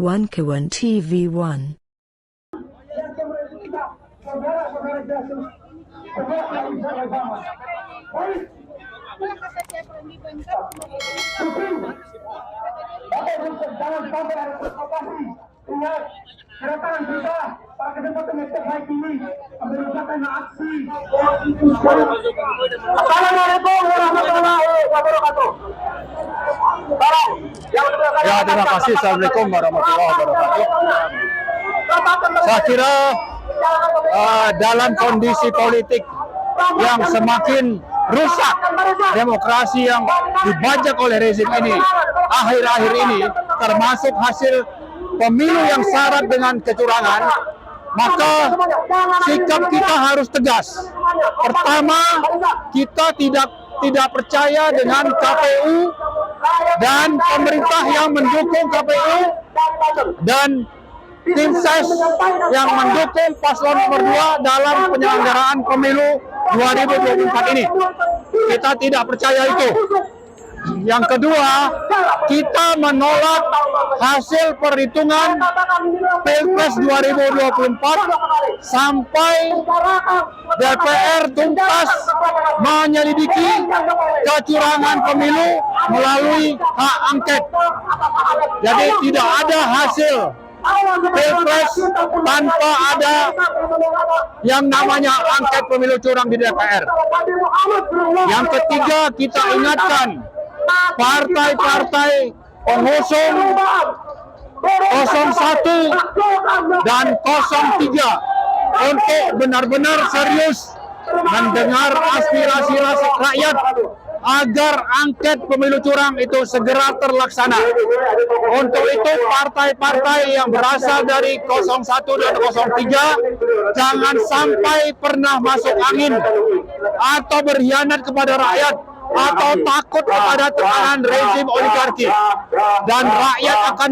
One Kawan TV1. Ingat, kedatangan kita para kesempatan yang terbaik ini merupakan aksi. Assalamualaikum warahmatullahi wabarakatuh. Ya, terima kasih. Assalamualaikum warahmatullahi wabarakatuh. Saya kira dalam kondisi politik yang semakin rusak, demokrasi yang dibajak oleh rezim ini akhir-akhir ini, termasuk hasil pemilu yang syarat dengan kecurangan, maka sikap kita harus tegas. Pertama, kita tidak percaya dengan KPU dan pemerintah yang mendukung KPU dan tim ses yang mendukung paslon nomor 2 dalam penyelenggaraan pemilu 2024 ini. Kita tidak percaya itu. Yang kedua, kita menolak hasil perhitungan Pilpres 2024 sampai DPR tuntas menyelidiki kecurangan pemilu melalui hak angket. Jadi tidak ada hasil Pilpres tanpa ada yang namanya angket pemilu curang di DPR. Yang ketiga, kita ingatkan partai-partai pengusung 01 dan 03 untuk benar-benar serius mendengar aspirasi rakyat agar angket pemilu curang itu segera terlaksana. Untuk itu partai-partai yang berasal dari 01 dan 03 jangan sampai pernah masuk angin atau berkhianat kepada rakyat atau takut kepada tekanan rezim oligarki. Dan rakyat akan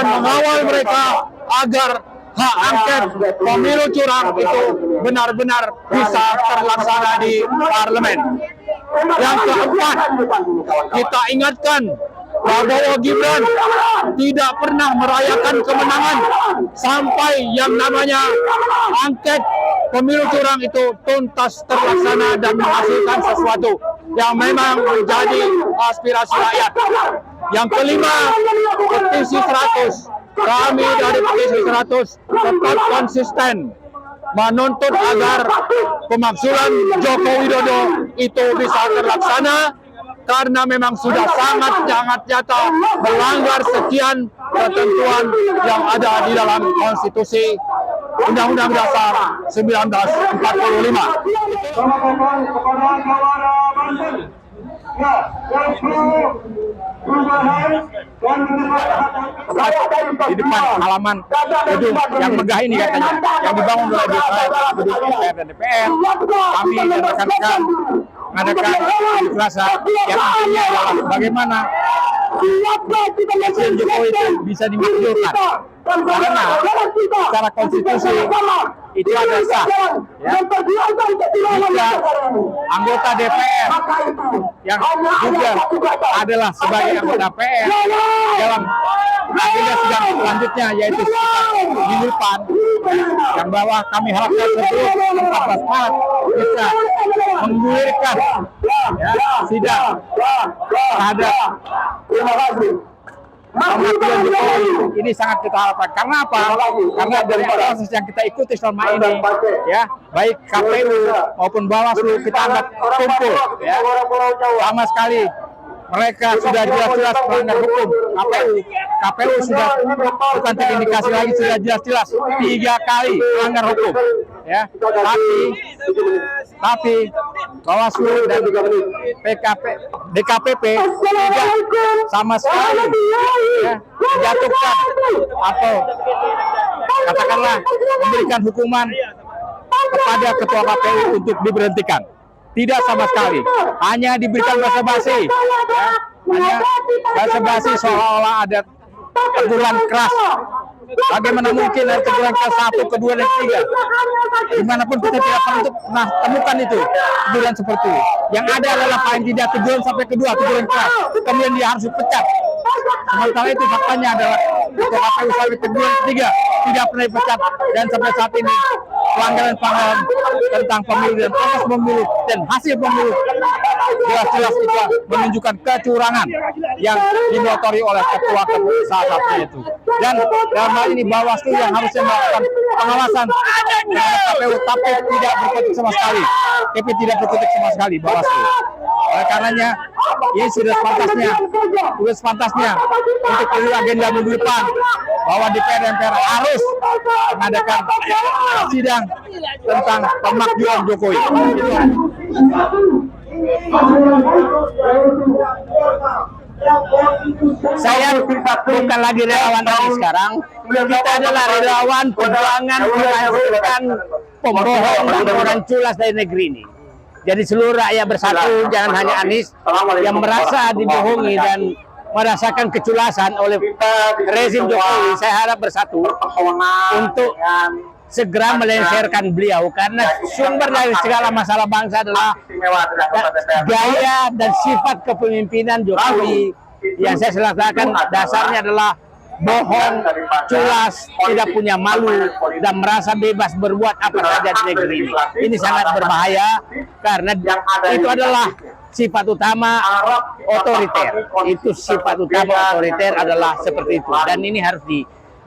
mengawal mereka agar hak angket pemilu curang itu benar-benar bisa terlaksana di parlemen. Yang keempat, kita ingatkan Prabowo Gibran tidak pernah merayakan kemenangan sampai yang namanya angket pemilu curang itu tuntas terlaksana dan menghasilkan sesuatu yang memang menjadi aspirasi rakyat. Yang kelima, petisi 100. Kami dari petisi 100 tetap konsisten menuntut agar pemakzulan Joko Widodo itu bisa terlaksana, karena memang sudah sangat nyata melanggar sekian ketentuan yang ada di dalam konstitusi Undang-Undang Dasar 1945. Di depan halaman gedung yang megah ini katanya, yang dibangun oleh DPR dan DPR, kami dan rekan-rekan mengadakan unjuk rasa yang intinya adalah bagaimana Presiden Jokowi itu bisa dimakzulkan, karena secara konstitusi itu ada sah, ya, jika anggota DPR yang juga adalah sebagai anggota PR dalam agenda sidang selanjutnya, yaitu minggu depan, yang bahwa kami harapkan sebelum 14 Maret bisa menggulirkan, ya, sidang terhadap pemakzulan Jokowi. Ini sangat kita harapkan. Karena apa? Karena dari proses yang kita ikuti selama ini, ya, baik KPU maupun Bawaslu kita anggap kumpul, ya, sama sekali mereka sudah jelas-jelas melanggar hukum. KPU sudah bukan terindikasi lagi, sudah jelas-jelas 3 kali melanggar hukum, ya. Tapi Bawaslu dan DKPP tidak sama sekali, ya, menjatuhkan atau katakanlah memberikan hukuman kepada ketua KPU untuk diberhentikan. Tidak sama sekali, hanya diberikan basa-basi, ya, hanya basa-basi seolah-olah ada teguran keras. Bagaimana mungkin ada teguran kelas 1, kedua, dan ketiga? Dimanapun kita tidak pernah temukan itu teguran seperti itu. Yang ada adalah paling tidak teguran sampai kedua, teguran keras. Kemudian dia harus dipecat. Sementara itu faktanya adalah Ketua KPU Sulawesi Ketiga tidak pernah dipecat, dan sampai saat ini pelanggaran tentang pemilu dan proses pemilu dan hasil pemilu jelas-jelas itu menunjukkan kecurangan yang dimotori oleh ketua salah satunya itu. Dan dalam hal ini Bawaslu yang harusnya melakukan pengawasan terhadap KPU, tapi tidak berkutik sama sekali. tapi tidak berkutik sama sekali Bawaslu. Oleh karenanya ini sudah sepantasnya untuk agenda minggu depan bahwa DPR dan MPR harus mengadakan sidang tentang pemakjulan Jokowi. Saya bukan lagi relawan lagi sekarang. Kita adalah relawan perjuangan menghasilkan pembohong dan orang culas dari negeri ini. Jadi seluruh rakyat bersatu, jangan hanya Anies yang merasa dibohongi dan merasakan keculasan oleh rezim Jokowi. Saya harap bersatu untuk segera melengsarkan beliau, karena sumber dari segala masalah bangsa adalah gaya dan sifat kepemimpinan Jokowi yang saya selesaikan dasarnya adalah bohong, culas, tidak punya malu, dan merasa bebas berbuat apa saja di negeri ini. Ini sangat berbahaya karena itu adalah sifat utama otoriter. Itu sifat utama otoriter adalah seperti itu, dan ini harus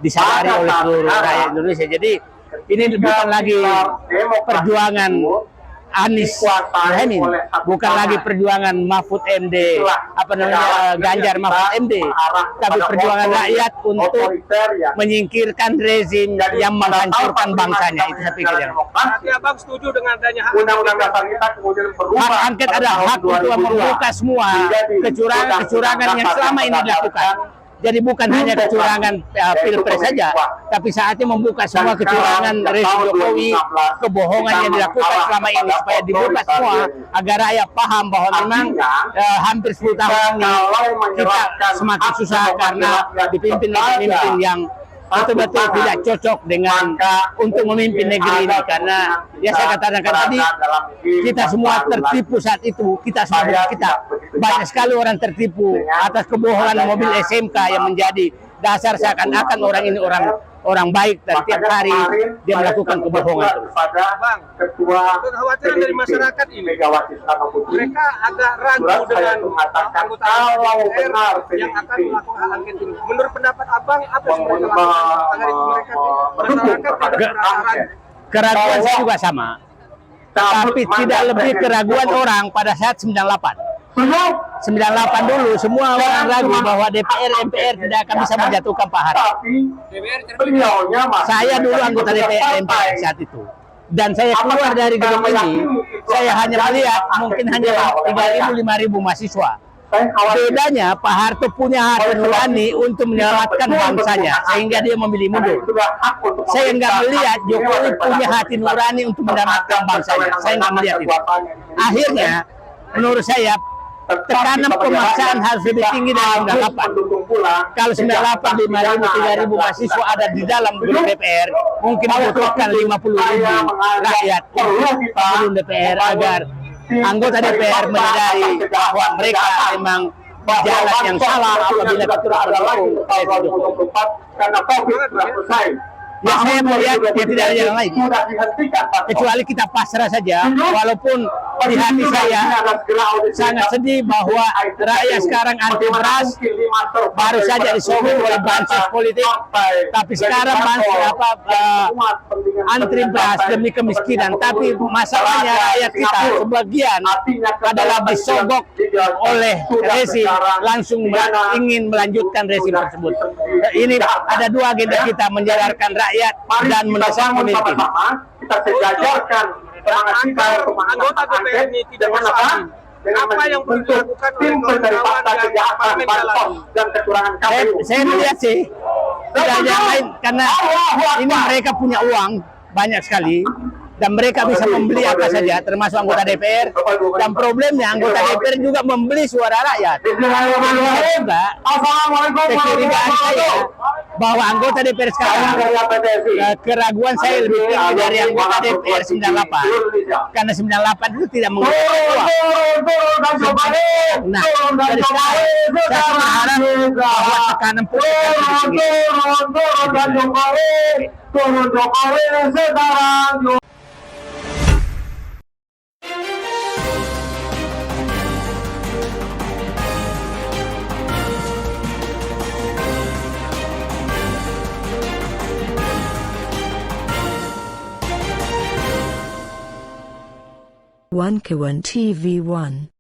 disadari oleh seluruh rakyat Indonesia. Jadi ini bukan lagi perjuangan Anies Mohaimin, bukan lagi perjuangan Mahfud MD, Ganjar Mahfud MD, tapi perjuangan rakyat untuk menyingkirkan rezim yang menghancurkan bangsanya. Itu saya pikir. Berarti Abang setuju dengan adanya hak hak angket adalah hak untuk membuka semua kecurangan yang selama ini dilakukan. Jadi bukan hanya kecurangan pilpres saja, tapi saatnya membuka semua kecurangan rezim Jokowi, kebohongan yang dilakukan selama ini, supaya dibuka semua agar rakyat paham bahwa memang hampir 10 tahun ini kita semakin susah karena dipimpin oleh pemimpin yang betul-betul tidak cocok dengan untuk memimpin negeri ini. Karena ya saya katakan tadi, kita semua tertipu saat itu, kita banyak sekali orang tertipu atas kebohongan mobil SMK yang menjadi dasar seakan-akan orang ini orang baik, dan tiap hari dia melakukan kebohongan terus. Bang, kekhawatiran dari masyarakat ini, mereka agak ragu dengan anggota DPR yang akan melakukan angket ini. Menurut pendapat Abang, apa yang mereka lakukan agar mereka masyarakat tidak merasa ragu? Keraguan saya juga sama, tapi tidak lebih keraguan orang pada saat 98 dulu semua orang ragu bahwa DPR MPR tidak akan bisa menjatuhkan Pak Harto. Saya dulu anggota DPR MPR saat itu, dan saya keluar dari gedung ini, saya hanya melihat mungkin hanya 3.000-5.000 mahasiswa. Bedanya Pak Harto punya hati nurani untuk menyelamatkan bangsanya sehingga dia memilih mundur. Saya nggak melihat Jokowi punya hati nurani untuk menyelamatkan bangsanya. Saya nggak melihat itu. Akhirnya menurut saya tekanan pemaksaan harus lebih tinggi dari 98. Kalau 98 5.000-3.000 mahasiswa ada di dalam gedung DPR, mungkin membutuhkan 50.000 rakyat untuk DPR agar anggota DPR menyadari bahwa mereka memang jalan yang salah apabila kecurangan hukum. Ya, saya melihat ya tidak ada yang lain kecuali kita pasrah saja, walaupun di hati saya sangat sedih bahwa rakyat sekarang anti beras, baru saja disogok oleh bansos politik, tapi sekarang antri beras demi kemiskinan. Tapi masalahnya rakyat kita sebagian adalah disogok oleh rezim, langsung ingin melanjutkan rezim tersebut. Ini ada dua agenda kita: menyadarkan rakyat dan mendesak pemimpin. Kita sejajarkan Anggota DPR ini tidak masalah. Apa yang perlu dilakukan oleh kawan-kawan yang parlemen dalam dan kecurangan KPU? Saya melihat sih tidak ada yang lain, karena ini mereka punya uang banyak sekali, dan mereka bisa membeli apa saja, termasuk anggota DPR. Dan problemnya anggota DPR juga membeli suara rakyat. Juga kecurigaan saya bahwa anggota DPR sekarang, keraguan saya lebih tinggi dari anggota DPR 98, karena 98 itu tidak menggunakan uang. Nah, dari sekarang saya berharap bahwa tekanan politik turun Jokowi sekarang. One K1 TV1